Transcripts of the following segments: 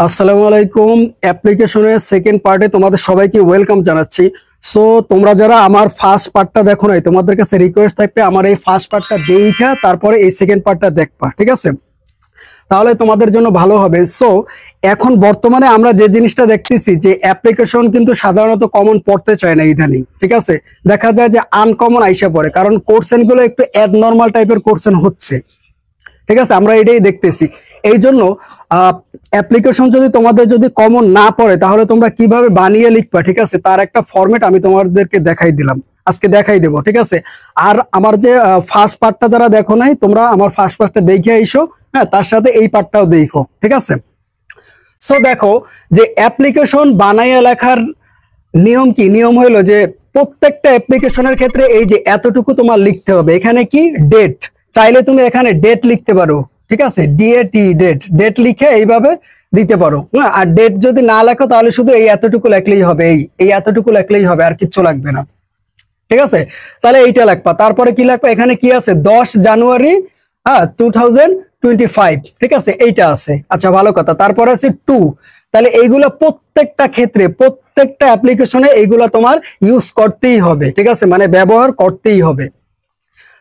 আসসালামু আলাইকুম। অ্যাপ্লিকেশনের সেকেন্ড পার্টে তোমাদের সবাইকে ওয়েলকাম জানাচ্ছি। সো তোমরা যারা আমার ফার্স্ট পার্টটা দেখো নাই, তোমাদের কাছে রিকোয়েস্ট থাকবে আমার এই ফার্স্ট পার্টটা দেখা তারপরে এই সেকেন্ড পার্টটা দেখবা, ঠিক আছে? তাহলে তোমাদের জন্য ভালো হবে। সো এখন বর্তমানে আমরা যে জিনিসটা দেখতেছি যে অ্যাপ্লিকেশন কিন্তু সাধারণত কমন পড়তে চায় না ইদানিং, ঠিক আছে? দেখা যায় যে আনকমন আইসা পড়ে, কারণ কোশ্চেন গুলো একটু অ্যাবনর্মাল টাইপের কোশ্চেন হচ্ছে, ঠিক আছে? আমরা এটাই দেখতেছি। এই জন্য অ্যাপ্লিকেশন যদি তোমাদের যদি কমন না পড়ে তাহলে তোমরা কিভাবে বানিয়ে লিখবা, ঠিক আছে? তার একটা ফরম্যাট আমি তোমাদেরকে দেখাই দিলাম, আজকে দেখাই দেবো, ঠিক আছে? আর আমার যে ফার্স্ট পার্টটা যারা দেখো নাই, তোমরা আমার ফার্স্ট পার্টটা দেখে আইসো, হ্যাঁ, তার সাথে এই পার্টটাও দেখো, ঠিক আছে? সো দেখো যে অ্যাপ্লিকেশন বানাইয়া লেখার নিয়ম কি? নিয়ম হলো যে প্রত্যেকটা অ্যাপ্লিকেশনের ক্ষেত্রে এই যে এতটুকু তোমার লিখতে হবে। এখানে কি ডেট, চাইলে তুমি এখানে ডেট লিখতে পারো, ঠিক আছে? ডিএটি ডেট, ডেট লিখে এইভাবে দিতে পারো। হ্যাঁ, আর ডেট যদি না লেখো তাহলে শুধু এই এতটুকু লেখলেই হবে, এই এতটুকু লেখলেই হবে, আর কিচ্ছু লাগবে না, ঠিক আছে? তাহলে এইটা লাগবা। তারপরে কি লাগবে? এখানে কি আছে? 10 জানুয়ারি 2025, ঠিক আছে? এইটা আছে। আচ্ছা, ভালো কথা। তারপরে আছে 2। তাহলে এইগুলা প্রত্যেকটা ক্ষেত্রে প্রত্যেকটা অ্যাপ্লিকেশনে এইগুলা তোমার ইউজ করতেই হবে, ঠিক আছে? মানে ব্যবহার করতেই হবে।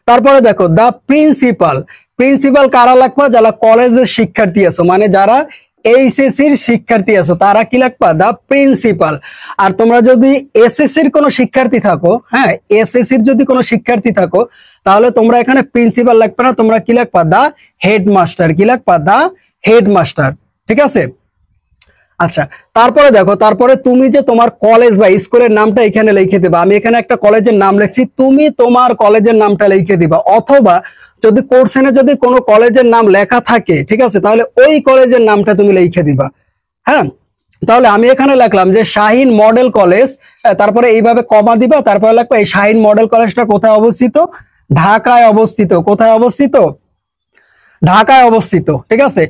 তারপরে দেখো দা প্রিন্সিপাল। প্রিন্সিপাল কারা লাগবা? যারা কলেজের শিক্ষার্থী আছো, মানে যারা এইচএসসির শিক্ষার্থী আছো, তারা কি লাগবা? দা প্রিন্সিপাল। আর তোমরা যদি এসএসসির কোনো শিক্ষার্থী থাকো, হ্যাঁ, এসএসসির যদি কোনো শিক্ষার্থী থাকো তাহলে তোমরা এখানে প্রিন্সিপাল লাগবে না, তোমরা কি লাগবা? দা হেডমাস্টার। কি লাগবা? দা হেডমাস্টার, ঠিক আছে? আচ্ছা, তারপরে দেখো, তারপরে তুমি যে তোমার কলেজ বা স্কুলের নামটা এখানে লিখে দিবা। আমি এখানে একটা কলেজের নাম লিখছি, তুমি তোমার কলেজের নামটা লিখে দিবা। অথবা যদি কোর্সেনে যদি কোনো কলেজের নাম লেখা থাকে, ঠিক আছে, তাহলে ওই কলেজের নামটা তুমি লিখে দিবা। হ্যাঁ, তাহলে আমি এখানে লিখলাম যে শাহিন মডেল কলেজ, তারপরে এইভাবে কমা দিবা, তারপরে লিখবা এই শাহিন মডেল কলেজটা কোথায় অবস্থিত? ঢাকায় অবস্থিত। কোথায় অবস্থিত? ঢাকায় অবস্থিত, ঠিক আছে?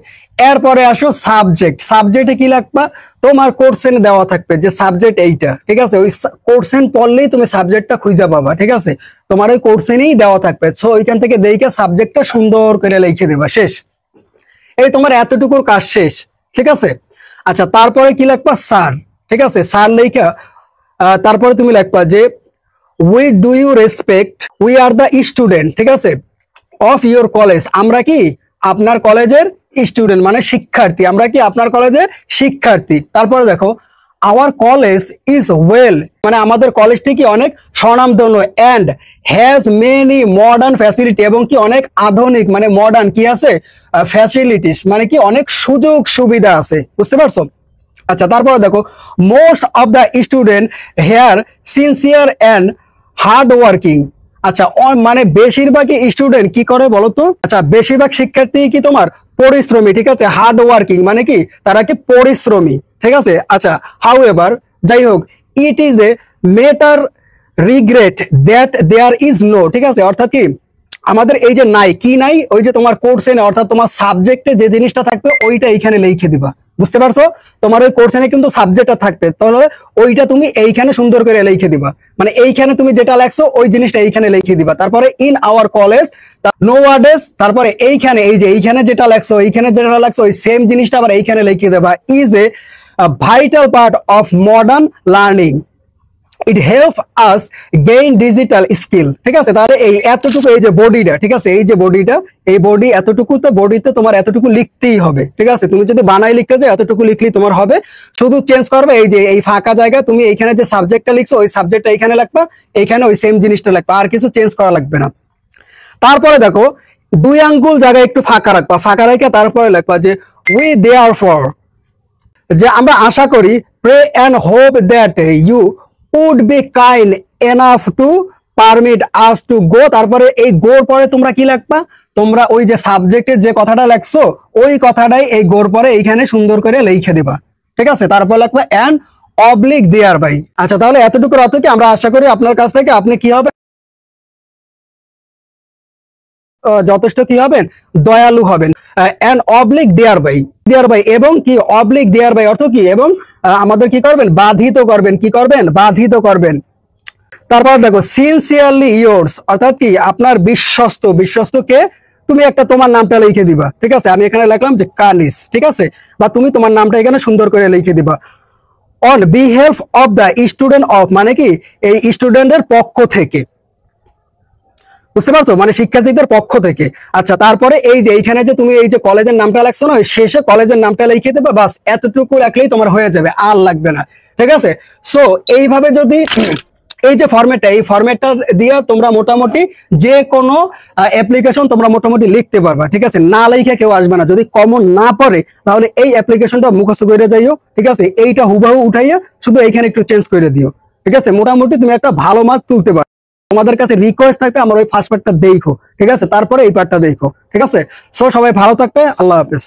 এরপরে আসো সাবজেক্ট। সাবজেক্টে কি লাগবা? তোমার কোর্সেন দেওয়া থাকবে যে সাবজেক্ট এইটা, ঠিক আছে? ওই কোর্সেন পড়লেই তুমি সাবজেক্টটা খুঁজে পাবা, ঠিক আছে? তোমার ওই কোর্সেনই দেওয়া থাকবে। সো ওইখান থেকে দেখে সাবজেক্টটা সুন্দর করে লিখে দেবা, শেষ। এই তোমার এতটুকুর কাজ শেষ, ঠিক আছে? আচ্ছা, তারপরে কি লাগবা? স্যার, ঠিক আছে? স্যার লেখা তারপরে তুমি লিখবা যে we do you respect, we are the student, ঠিক আছে, অফ ইউর কলেজ। আমরা কি আপনার কলেজের স্টুডেন্ট, মানে শিক্ষার্থী। আমরা কি আপনার কলেজের শিক্ষার্থী। তারপরে দেখো আওয়ার কলেজ ইজ ওয়েল, মানে আমাদের কলেজটি কি অনেক স্বনামধন্য, and has many modern facility, এবং কি অনেক আধুনিক মানে মডার্ন কি আছে ফ্যাসিলিটিস, মানে কি অনেক সুযোগ সুবিধা আছে। বুঝতে পারছো? আচ্ছা, তারপরে দেখো most of the student hair sincere and hard working. আচ্ছা, মানে বেশিরভাগই স্টুডেন্ট কি করে বলতো? আচ্ছা, বেশিরভাগ শিক্ষার্থী কি তোমার পরিশ্রমী, ঠিক আছে? হার্ড ওয়ার্কিং মানে কি তারা কি পরিশ্রমী, ঠিক আছে? আচ্ছা, হাউ এভার, যাই হোক, it is a matter regret that there is no, ঠিক আছে? অর্থাৎ কি আমাদের এই যে নাই, কি নাই? ওই যে তোমার কোর্সে, অর্থাৎ তোমার সাবজেক্টে যে জিনিসটা থাকবে ওইটা এইখানে লিখে দিবা। বুঝতে পারছো? তোমার ওই কোর্সে কিন্তু সাবজেক্টটা থাকবে, তাহলে ওইটা তুমি এইখানে সুন্দর করে লিখে দিবা। মানে এইখানে তুমি যেটা লেখছো ওই জিনিসটা এইখানে লিখে দিবা। তারপরে ইন আওয়ার কলেজ নো ওয়ার্ডেস, তারপরে এইখানে এই যে এইখানে যেটা লেখছো, এইখানে যেটা লেখছো ওই সেম জিনিসটা আবার এইখানে লিখে দেবা। Is a vital part of modern learning, it help us gain digital skill, ঠিক আছে? তাহলে এই এতটুকু, এই যে বডিটা, ঠিক আছে, এই যে বডিটা, এই বডি এতটুকু, তো বডিতে তোমার এতটুকু লিখতেই হবে, ঠিক আছে? তুমি যদি বানাই লিখতে যাও এতটুকু লিখলেই তোমার হবে। শুধু চেঞ্জ করবে এই যে এই ফাঁকা জায়গা, তুমি এইখানে যে সাবজেক্টটা লিখছো ওই সাবজেক্টটা এইখানে লিখবা, এইখানে ওই সেম জিনিসটা লিখবা, আর কিছু চেঞ্জ করা লাগবে না। তারপরে দেখো 2 আঙ্গুল জায়গায় একটু ফাঁকা রাখবা, ফাঁকা রেখে তারপরে লিখবা যে উই দেয়ার ফর, যে আমরা আশা করি, pray and hope that you would be kind enough to permit us to go. তারপরে এই গোর পরে তোমরা কি লিখবা? তোমরা ওই যে সাবজেক্টের যে কথাটা লেখছো ওই কথাটাই এই গোর পরে এইখানে সুন্দর করে লিখে দিবা, ঠিক আছে? তারপর লিখবা অ্যান্ড অবলিক দেয়ার বাই। আচ্ছা, তাহলে এতটুকুর অর্থ কি? আমরা আশা করি আপনার কাছ থেকে আপনি কি হবে, যথেষ্ট কি হবেন? দয়ালু হবেন। And oblige thereby, thereby, এবং কি অবলিক দেয়ার বাই অর্থ কি? এবং আমাদের কি করবেন? বাধিত করবেন। কি করবেন? বাধিত করবেন। তারপর দেখো সিনসিয়ারলি ইয়োর্স, অর্থাৎ কি আপনার বিশ্বস্ত, বিশ্বস্ত কে? তুমি একটা তোমার নামটা লিখে দিবা, ঠিক আছে? আমি এখানে লিখলাম যে কানিস, ঠিক আছে? বা তুমি তোমার নামটা এখানে সুন্দর করে লিখে দিবা। On behalf of the student of, মানে কি এই স্টুডেন্টের পক্ষ থেকে, বুঝতে পারছো? মানে শিক্ষার্থীদের পক্ষ থেকে। আচ্ছা, তারপরে এই যে এইখানে যে তুমি এই যে কলেজের নামটা লাগছো না, শেষে কলেজের নামটা লিখে দেবে, বাস এতটুকু রাখলেই তোমার হয়ে যাবে, আর লাগবে না, ঠিক আছে? সো এইভাবে যদি এই যে ফরম্যাটটা, এই ফরম্যাটটা দিয়ে তোমরা মোটামুটি যে কোনো অ্যাপ্লিকেশন তোমরা মোটামুটি লিখতে পারবা, ঠিক আছে? না লিখে কেউ আসবে না। যদি কমন না পড়ে তাহলে এই অ্যাপ্লিকেশনটা মুখস্থ করে যাইও, ঠিক আছে? এইটা হুবাহু উঠাইয়া শুধু এইখানে একটু চেঞ্জ করে দিও, ঠিক আছে? মোটামুটি তুমি একটা ভালো মার্ক তুলতে পারো। তোমাদের কাছে রিকোয়েস্ট থাকবে আমার ওই ফার্স্ট পার্টটা দেখো, ঠিক আছে? তারপরে এই পার্টটা দেখো, ঠিক আছে? সো সবাই ভালো থাকবে, আল্লাহ হাফেজ।